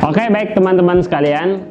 Oke, baik teman-teman sekalian,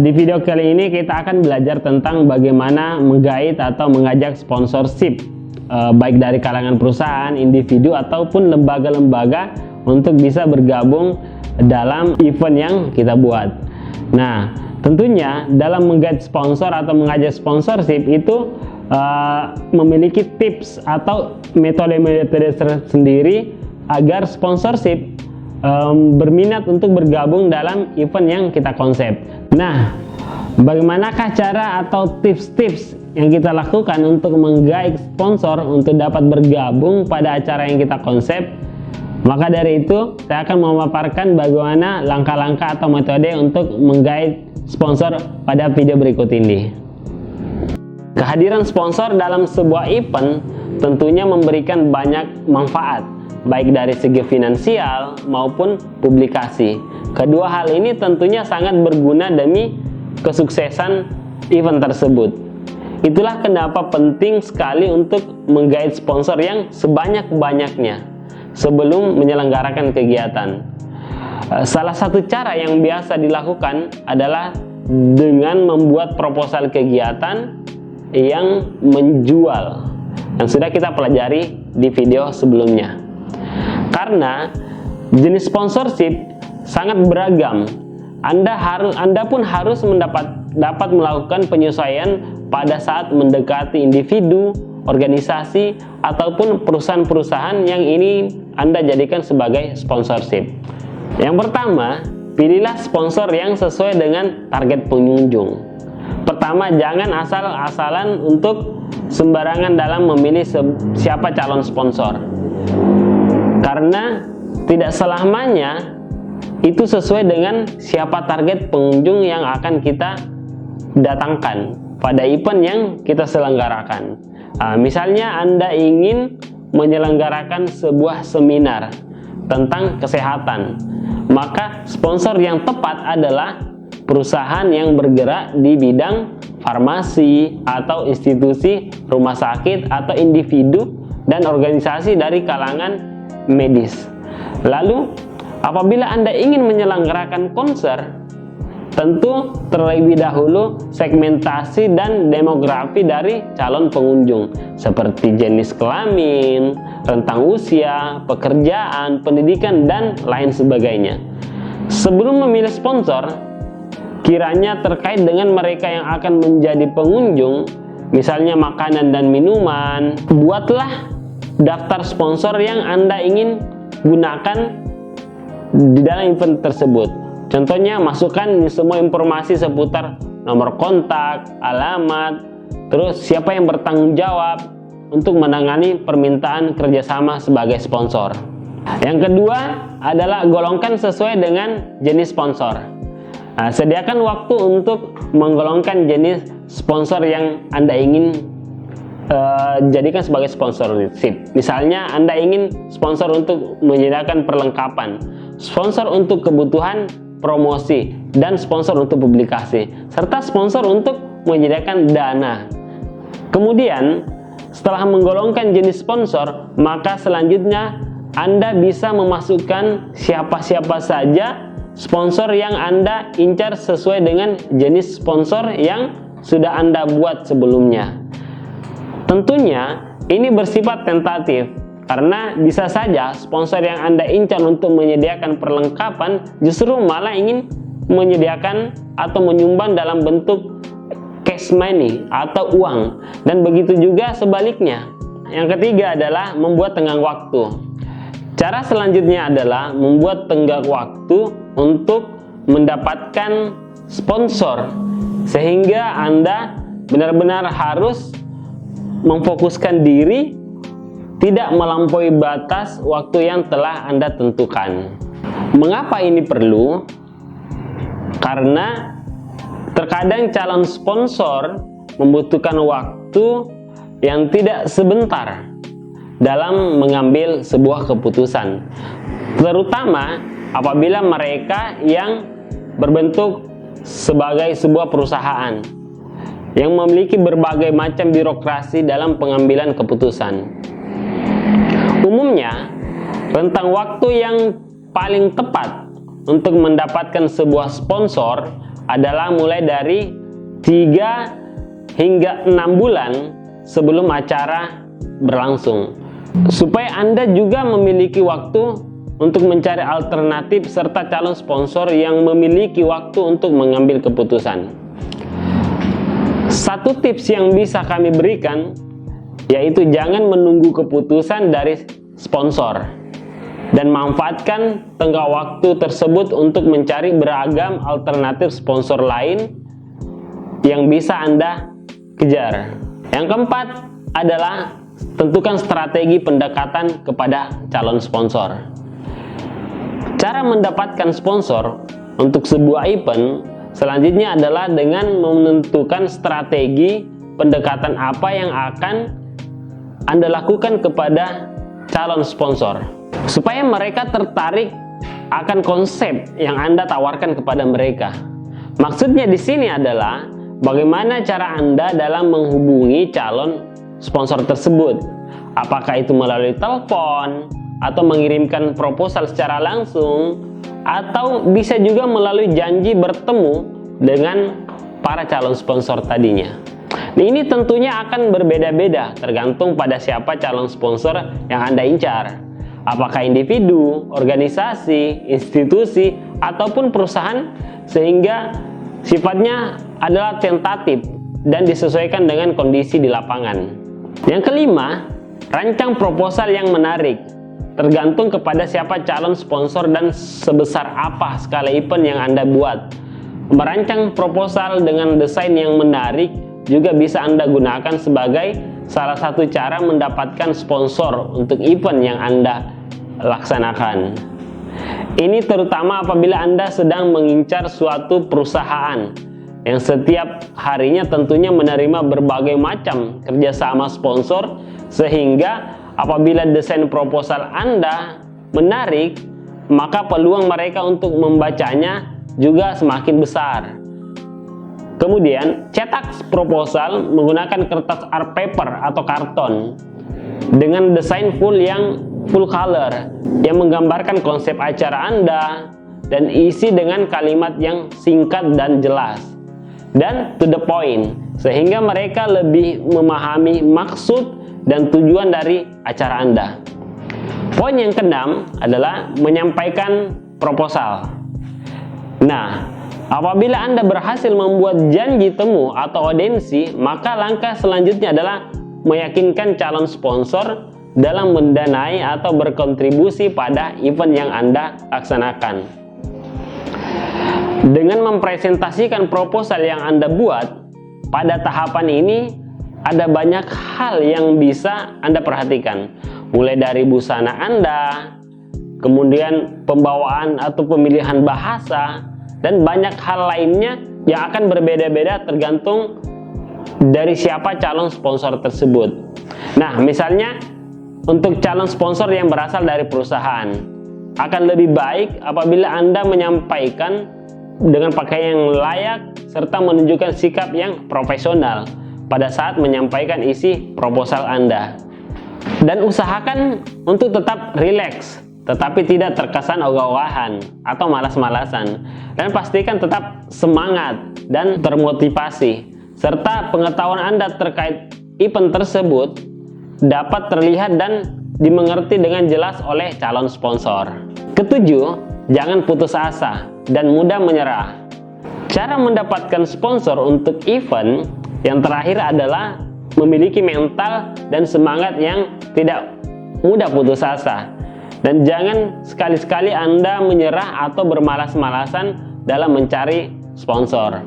di video kali ini kita akan belajar tentang bagaimana menggait atau mengajak sponsorship, baik dari kalangan perusahaan, individu ataupun lembaga-lembaga untuk bisa bergabung dalam event yang kita buat. Nah, tentunya dalam menggait sponsor atau mengajak sponsorship itu memiliki tips atau metode-metode tersendiri agar sponsorship berminat untuk bergabung dalam event yang kita konsep. Nah, bagaimanakah cara atau tips-tips yang kita lakukan untuk menggait sponsor untuk dapat bergabung pada acara yang kita konsep? Maka dari itu, saya akan memaparkan bagaimana langkah-langkah atau metode untuk menggait sponsor pada video berikut ini. Kehadiran sponsor dalam sebuah event tentunya memberikan banyak manfaat, baik dari segi finansial maupun publikasi. Kedua hal ini tentunya sangat berguna demi kesuksesan event tersebut. Itulah kenapa penting sekali untuk menggait sponsor yang sebanyak-banyaknya sebelum menyelenggarakan kegiatan. Salah satu cara yang biasa dilakukan adalah dengan membuat proposal kegiatan yang menjual, yang sudah kita pelajari di video sebelumnya. Karena jenis sponsorship sangat beragam, Anda pun harus dapat melakukan penyesuaian pada saat mendekati individu, organisasi, ataupun perusahaan-perusahaan yang ini Anda jadikan sebagai sponsorship. Yang pertama, pilihlah sponsor yang sesuai dengan target pengunjung. Pertama, jangan asal-asalan untuk sembarangan dalam memilih siapa calon sponsor, karena tidak selamanya itu sesuai dengan siapa target pengunjung yang akan kita datangkan pada event yang kita selenggarakan. Misalnya Anda ingin menyelenggarakan sebuah seminar tentang kesehatan, maka sponsor yang tepat adalah perusahaan yang bergerak di bidang farmasi atau institusi rumah sakit atau individu dan organisasi dari kalangan medis. Lalu, apabila Anda ingin menyelenggarakan konser, tentu terlebih dahulu segmentasi dan demografi dari calon pengunjung seperti jenis kelamin, rentang usia, pekerjaan, pendidikan, dan lain sebagainya. Sebelum memilih sponsor, kiranya terkait dengan mereka yang akan menjadi pengunjung, misalnya makanan dan minuman, buatlah daftar sponsor yang Anda ingin gunakan di dalam event tersebut. Contohnya, masukkan semua informasi seputar nomor kontak, alamat, terus siapa yang bertanggung jawab untuk menangani permintaan kerjasama sebagai sponsor. Yang kedua adalah golongkan sesuai dengan jenis sponsor. Sediakan waktu untuk menggolongkan jenis sponsor yang Anda ingin jadikan sebagai sponsorship. Misalnya Anda ingin sponsor untuk menyediakan perlengkapan, sponsor untuk kebutuhan promosi, dan sponsor untuk publikasi, serta sponsor untuk menyediakan dana. Kemudian, setelah menggolongkan jenis sponsor, maka selanjutnya Anda bisa memasukkan siapa-siapa saja sponsor yang Anda incar sesuai dengan jenis sponsor yang sudah Anda buat sebelumnya. Tentunya ini bersifat tentatif, karena bisa saja sponsor yang Anda incar untuk menyediakan perlengkapan justru malah ingin menyediakan atau menyumbang dalam bentuk cash money atau uang, dan begitu juga sebaliknya. Yang ketiga adalah membuat tenggang waktu. Cara selanjutnya adalah membuat tenggang waktu untuk mendapatkan sponsor, sehingga Anda benar-benar harus memfokuskan diri, tidak melampaui batas waktu yang telah Anda tentukan. Mengapa ini perlu? Karena terkadang calon sponsor membutuhkan waktu yang tidak sebentar dalam mengambil sebuah keputusan, terutama apabila mereka yang berbentuk sebagai sebuah perusahaan yang memiliki berbagai macam birokrasi dalam pengambilan keputusan. Umumnya, rentang waktu yang paling tepat untuk mendapatkan sebuah sponsor adalah mulai dari 3 hingga 6 bulan sebelum acara berlangsung, supaya Anda juga memiliki waktu untuk mencari alternatif serta calon sponsor yang memiliki waktu untuk mengambil keputusan. Satu tips yang bisa kami berikan yaitu jangan menunggu keputusan dari sponsor dan manfaatkan tenggang waktu tersebut untuk mencari beragam alternatif sponsor lain yang bisa Anda kejar. Yang keempat adalah tentukan strategi pendekatan kepada calon sponsor. Cara mendapatkan sponsor untuk sebuah event selanjutnya adalah dengan menentukan strategi pendekatan apa yang akan Anda lakukan kepada calon sponsor, supaya mereka tertarik akan konsep yang Anda tawarkan kepada mereka. Maksudnya di sini adalah bagaimana cara Anda dalam menghubungi calon sponsor tersebut. Apakah itu melalui telepon, atau mengirimkan proposal secara langsung, atau bisa juga melalui janji bertemu dengan para calon sponsor tadinya. Nah, ini tentunya akan berbeda-beda tergantung pada siapa calon sponsor yang Anda incar. Apakah individu, organisasi, institusi, ataupun perusahaan, sehingga sifatnya adalah tentatif dan disesuaikan dengan kondisi di lapangan. Yang kelima, rancang proposal yang menarik. Tergantung kepada siapa calon sponsor dan sebesar apa skala event yang Anda buat. Merancang proposal dengan desain yang menarik juga bisa Anda gunakan sebagai salah satu cara mendapatkan sponsor untuk event yang Anda laksanakan. Ini terutama apabila Anda sedang mengincar suatu perusahaan yang setiap harinya tentunya menerima berbagai macam kerjasama sponsor, sehingga apabila desain proposal Anda menarik, maka peluang mereka untuk membacanya juga semakin besar. Kemudian, cetak proposal menggunakan kertas art paper atau karton dengan desain full color yang menggambarkan konsep acara Anda dan isi dengan kalimat yang singkat dan jelas dan to the point, sehingga mereka lebih memahami maksud dan tujuan dari acara Anda. Poin yang keenam adalah menyampaikan proposal. Nah, apabila Anda berhasil membuat janji temu atau audiensi, maka langkah selanjutnya adalah meyakinkan calon sponsor dalam mendanai atau berkontribusi pada event yang Anda laksanakan. Dengan mempresentasikan proposal yang Anda buat, pada tahapan ini ada banyak hal yang bisa Anda perhatikan, mulai dari busana Anda, kemudian pembawaan atau pemilihan bahasa, dan banyak hal lainnya yang akan berbeda-beda tergantung dari siapa calon sponsor tersebut. Nah, misalnya untuk calon sponsor yang berasal dari perusahaan, akan lebih baik apabila Anda menyampaikan dengan pakaian yang layak serta menunjukkan sikap yang profesional pada saat menyampaikan isi proposal Anda. Dan usahakan untuk tetap rileks, tetapi tidak terkesan ogah-ogahan atau malas-malasan. Dan pastikan tetap semangat dan termotivasi, serta pengetahuan Anda terkait event tersebut dapat terlihat dan dimengerti dengan jelas oleh calon sponsor. Ketujuh, jangan putus asa dan mudah menyerah. Cara mendapatkan sponsor untuk event yang terakhir adalah memiliki mental dan semangat yang tidak mudah putus asa. Dan jangan sekali-sekali Anda menyerah atau bermalas-malasan dalam mencari sponsor,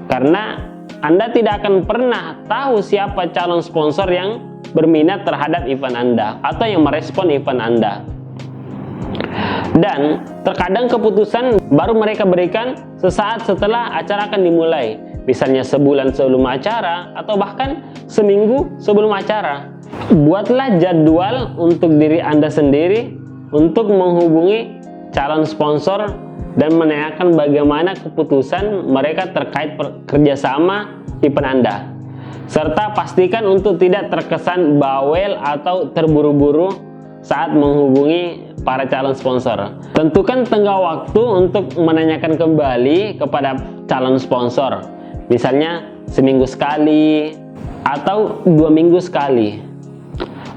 karena Anda tidak akan pernah tahu siapa calon sponsor yang berminat terhadap event Anda atau yang merespon event Anda. Dan terkadang keputusan baru mereka berikan sesaat setelah acara akan dimulai, misalnya sebulan sebelum acara atau bahkan seminggu sebelum acara. Buatlah jadwal untuk diri Anda sendiri untuk menghubungi calon sponsor dan menanyakan bagaimana keputusan mereka terkait kerjasama event Anda, serta pastikan untuk tidak terkesan bawel atau terburu-buru saat menghubungi para calon sponsor. Tentukan tenggat waktu untuk menanyakan kembali kepada calon sponsor, misalnya seminggu sekali atau 2 minggu sekali,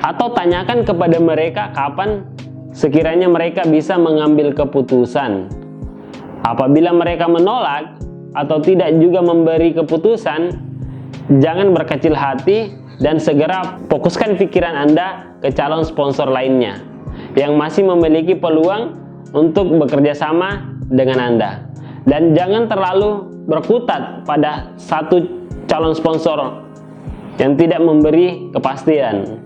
atau tanyakan kepada mereka kapan sekiranya mereka bisa mengambil keputusan. Apabila mereka menolak atau tidak juga memberi keputusan, jangan berkecil hati dan segera fokuskan pikiran Anda ke calon sponsor lainnya yang masih memiliki peluang untuk bekerja sama dengan Anda. Dan jangan terlalu berkutat pada satu calon sponsor yang tidak memberi kepastian.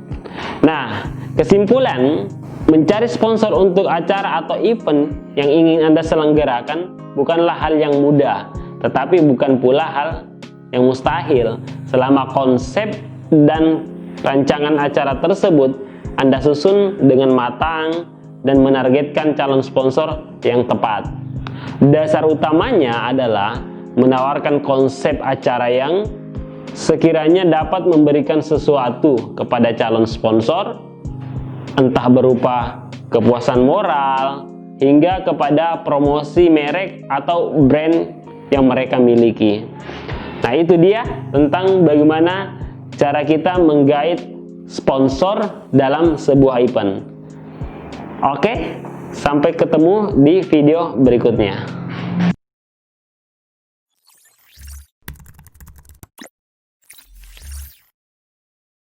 Nah, kesimpulan, mencari sponsor untuk acara atau event yang ingin Anda selenggarakan bukanlah hal yang mudah, tetapi bukan pula hal yang mustahil selama konsep dan rancangan acara tersebut Anda susun dengan matang dan menargetkan calon sponsor yang tepat. Dasar utamanya adalah menawarkan konsep acara yang sekiranya dapat memberikan sesuatu kepada calon sponsor, entah berupa kepuasan moral hingga kepada promosi merek atau brand yang mereka miliki. Nah, itu dia tentang bagaimana cara kita menggait sponsor dalam sebuah event. Oke, sampai ketemu di video berikutnya.